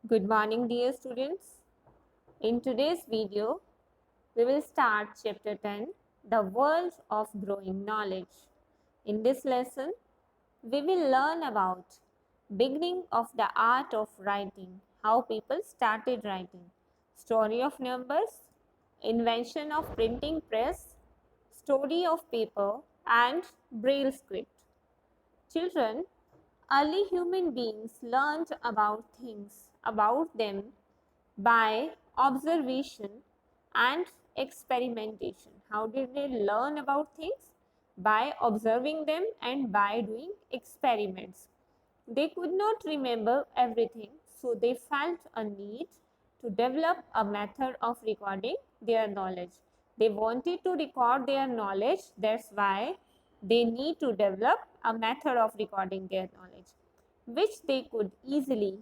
Good morning, dear students. In today's video, we will start chapter 10, The World of Growing Knowledge. In this lesson, we will learn about beginning of the art of writing, how people started writing, story of numbers, invention of printing press, story of paper and braille script. Children, early human beings learned about things about them by observation and experimentation. How did they learn about things? By observing them and by doing experiments. They could not remember everything, so they felt a need to develop a method of recording their knowledge. They wanted to record their knowledge, that's why they need to develop a method of recording their knowledge, which they could easily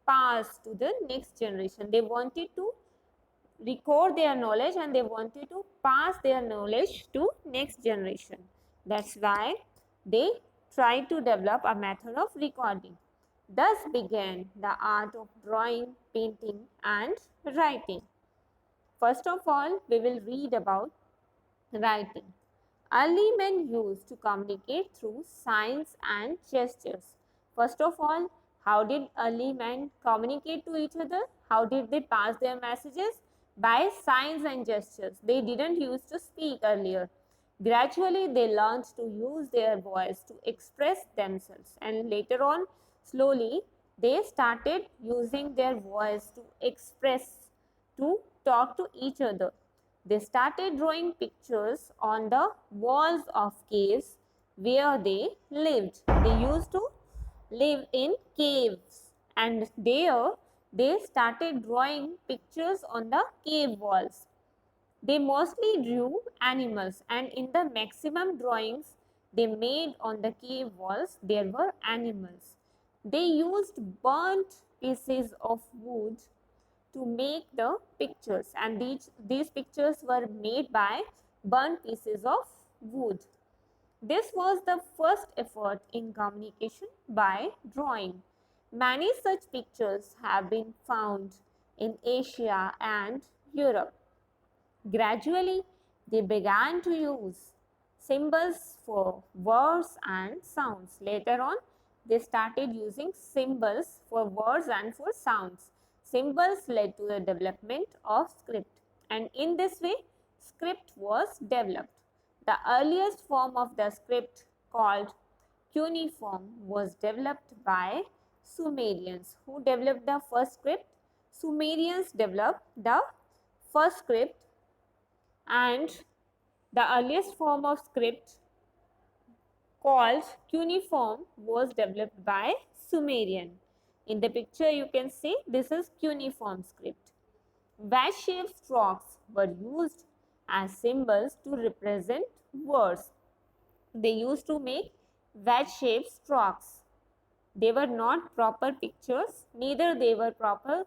pass to the next generation. They wanted to record their knowledge and they wanted to pass their knowledge to next generation. That's why they tried to develop a method of recording. Thus began the art of drawing, painting and writing. First of all, we will read about writing. Early men used to communicate through signs and gestures. First of all, how did early men communicate to each other? How did they pass their messages? By signs and gestures. They didn't used to speak earlier. Gradually, they learned to use their voice to express themselves, and later on, slowly, they started using their voice to express, to talk to each other. They started drawing pictures on the walls of caves where they lived. They used to live in caves, and there they started drawing pictures on the cave walls. They mostly drew animals, and in the maximum drawings they made on the cave walls there were animals. They used burnt pieces of wood to make the pictures, and these pictures were made by burnt pieces of wood. This was the first effort in communication by drawing. Many such pictures have been found in Asia and Europe. Gradually, they began to use symbols for words and sounds. Later on, they started using symbols for words and for sounds. Symbols led to the development of script, and in this way, script was developed. The earliest form of the script, called cuneiform, was developed by Sumerians. Who developed the first script? Sumerians developed the first script, and the earliest form of script, called cuneiform, was developed by Sumerian. In the picture you can see this is cuneiform script. Wedge-shaped strokes were used as symbols to represent words. They used to make wedge-shaped strokes. They were not proper pictures, neither they were proper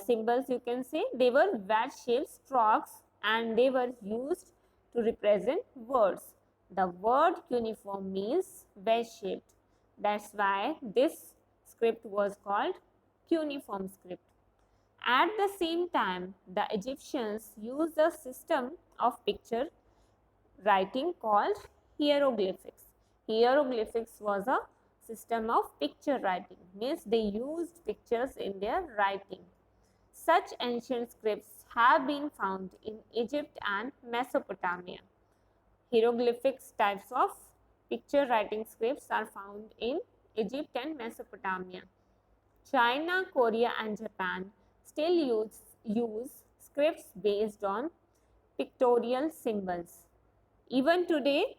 symbols, you can say. They were wedge-shaped strokes and they were used to represent words. The word cuneiform means wedge-shaped. That's why this script was called cuneiform script. At the same time, the Egyptians used a system of picture writing called hieroglyphics. Hieroglyphics was a system of picture writing, means they used pictures in their writing. Such ancient scripts have been found in Egypt and Mesopotamia. Hieroglyphics types of picture writing scripts are found in Egypt and Mesopotamia. China, Korea and Japan still use scripts based on pictorial symbols. Even today,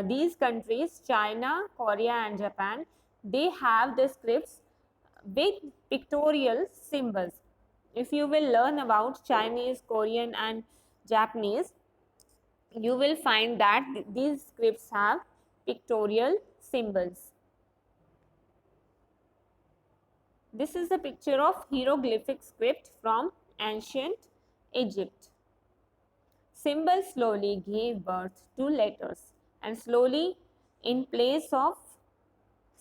these countries, China, Korea and Japan, they have the scripts with pictorial symbols. If you will learn about Chinese, Korean and Japanese, you will find that these scripts have pictorial symbols. This is a picture of hieroglyphic script from ancient Egypt. Symbols slowly gave birth to letters, and slowly, in place of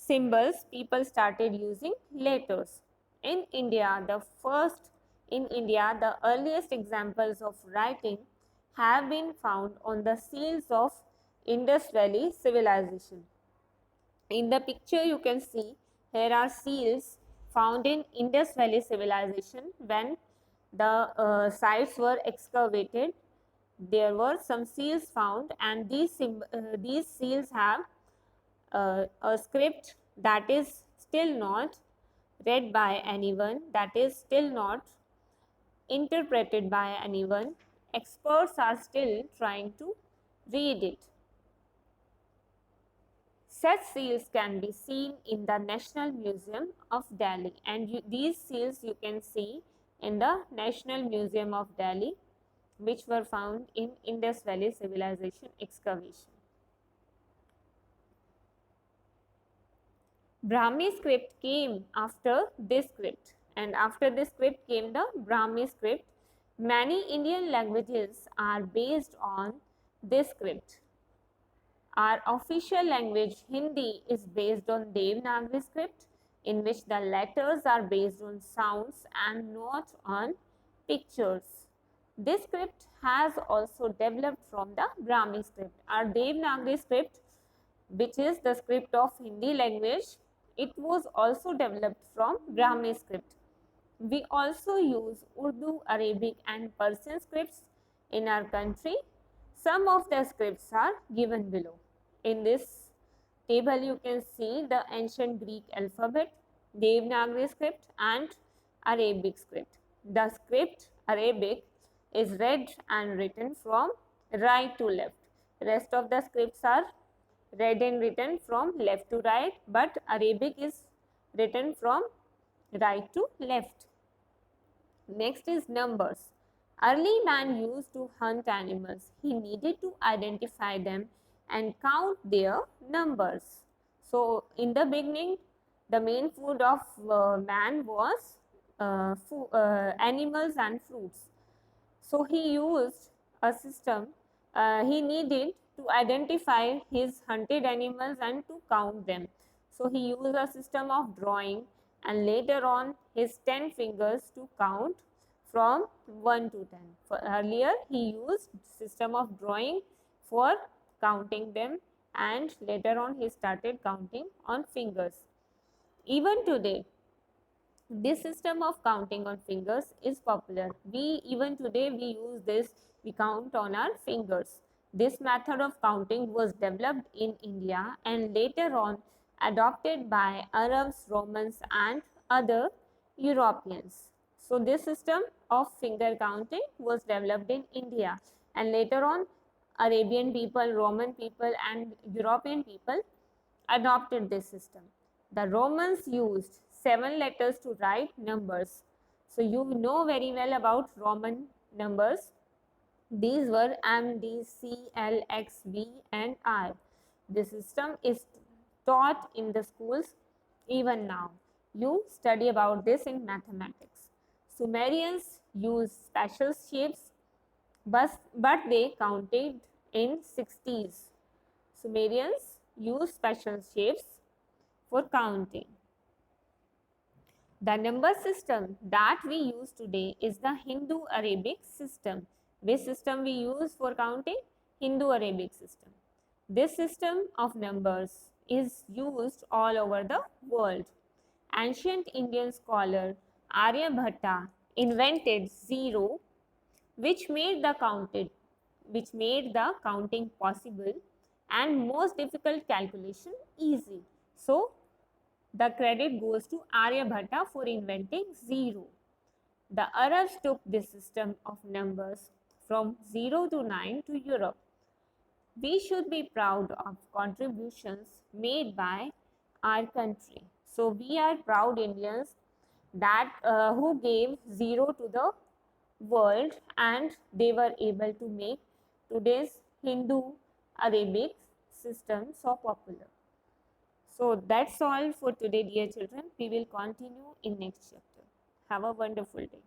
symbols, people started using letters. In India, the earliest examples of writing have been found on the seals of Indus Valley civilization. In the picture you can see here are seals found in Indus Valley civilization. When the sites were excavated, there were some seals found, and these seals have a script that is still not read by anyone, that is still not interpreted by anyone. Experts are still trying to read it. Such seals can be seen in the National Museum of Delhi, and these seals you can see in the National Museum of Delhi, which were found in Indus Valley civilization excavation. Brahmi script came after this script, and after this script came the Brahmi script. Many Indian languages are based on this script. Our official language Hindi is based on Devanagari script, in which the letters are based on sounds and not on pictures. This script has also developed from the Brahmi script. Our Devanagari script, which is the script of Hindi language, it was also developed from Brahmi script. We also use Urdu, Arabic and Persian scripts in our country. Some of the scripts are given below. In this table you can see the ancient Greek alphabet, Devanagari script and Arabic script. The script Arabic is read and written from right to left. Rest of the scripts are read and written from left to right, but Arabic is written from right to left. Next is numbers. Early man used to hunt animals. He needed to identify them and count their numbers. So in the beginning, the main food of man was animals and fruits. So he used a system, he needed to identify his hunted animals and to count them. So he used a system of drawing, and later on his 10 fingers to count from 1 to 10. For earlier he used system of drawing for counting them, and later on he started counting on fingers. Even today, this system of counting on fingers is popular. Even today we use this, we count on our fingers. This method of counting was developed in India and later on adopted by Arabs, Romans and other Europeans. So this system of finger counting was developed in India, and later on Arabian people, Roman people and European people adopted this system. The Romans used 7 letters to write numbers. So you know very well about Roman numbers. These were M, D, C, L, X, V and I. This system is taught in the schools even now. You study about this in mathematics. Sumerians used special shapes, but they counted in 60s. Sumerians used special shapes for counting. The number system that we use today is the Hindu-Arabic system. Which system we use for counting? Hindu-Arabic system. This system of numbers is used all over the world. Ancient Indian scholar Aryabhatta invented zero, which made the counting possible and most difficult calculation easy. So the credit goes to Aryabhatta for inventing zero. The Arabs took this system of numbers from 0 to 9 to Europe. We should be proud of contributions made by our country. So we are proud Indians that who gave zero to the world, and they were able to make today's Hindu-Arabic system so popular. So that's all for today, dear children. We will continue in next chapter. Have a wonderful day.